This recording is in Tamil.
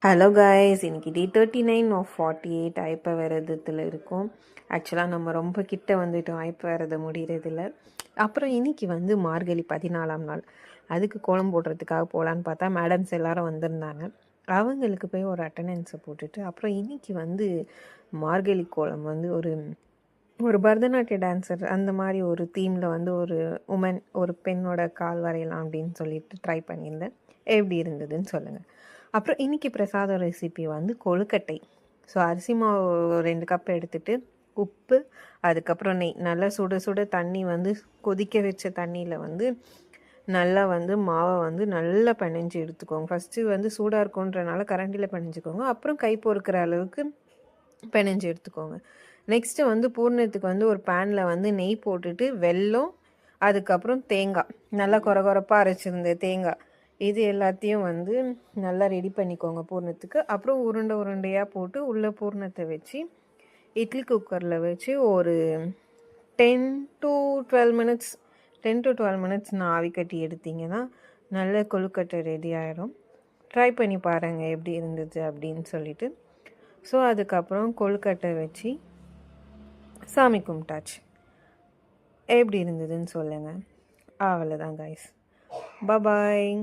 ஹலோ காய்ஸ், இன்னைக்கு டே 39 of 48 ஐப்ப விரதத்தில் இருக்கும். ஆக்சுவலாக நம்ம ரொம்ப கிட்ட வந்துட்டோம் ஐப்ப விரதம் முடிகிறதில்ல. அப்புறம் இன்னைக்கு வந்து மார்கழி 14ஆம் நாள். அதுக்கு கோலம் போடுறதுக்காக போகலான்னு பார்த்தா மேடம்ஸ் எல்லாரும் வந்திருந்தாங்க. அவங்களுக்கு போய் ஒரு அட்டண்டன்ஸை போட்டுட்டு அப்புறம் இன்னைக்கு வந்து மார்கழி கோலம் வந்து ஒரு ஒரு பரதநாட்டிய டான்ஸர் அந்த மாதிரி ஒரு தீமில் வந்து ஒரு உமன் ஒரு பெண்ணோட கால் வரையலாம் அப்படின்னு சொல்லிட்டு ட்ரை பண்ணியிருந்தேன். எப்படி இருந்ததுன்னு சொல்லுங்கள். அப்புறம் இன்றைக்கி பிரசாதம் ரெசிபி வந்து கொழுக்கட்டை. ஸோ அரிசி மாவு 2 கப் எடுத்துகிட்டு உப்பு, அதுக்கப்புறம் நெய், நல்லா சுட சுட தண்ணி வந்து கொதிக்க வச்ச தண்ணியில் வந்து நல்லா வந்து மாவை வந்து நல்லா பிணைஞ்சு எடுத்துக்கோங்க. ஃபஸ்ட்டு வந்து சூடாக இருக்குன்றனால கரண்டியில் பிணைஞ்சிக்கோங்க. அப்புறம் கை பொறுக்கிற அளவுக்கு பிணைஞ்சு எடுத்துக்கோங்க. நெக்ஸ்ட்டு வந்து பூர்ணத்துக்கு வந்து ஒரு பேனில் வந்து நெய் போட்டுட்டு வெல்லம், அதுக்கப்புறம் தேங்காய், நல்லா கொரகொரப்பாக அரைச்சிருந்த தேங்காய், இது எல்லாத்தையும் வந்து நல்லா ரெடி பண்ணிக்கோங்க பூர்ணத்துக்கு. அப்புறம் உருண்டை உருண்டையாக போட்டு உள்ளே பூர்ணத்தை வச்சு இட்லி குக்கரில் வச்சு ஒரு 10 to 12 மினிட்ஸ் 10 to 12 மினிட்ஸ் நான் ஆவி கட்டி எடுத்திங்கன்னா நல்ல கொழுக்கட்டை ரெடி ஆகிடும். ட்ரை பண்ணி பாருங்கள் எப்படி இருந்தது அப்படின்னு சொல்லிட்டு. ஸோ அதுக்கப்புறம் கொழுக்கட்டை வச்சு சாமி கும்பிட்டாச்சு. எப்படி இருந்ததுன்னு சொல்லுங்கள். அவ்வளோதான் கைஸ். பாய்.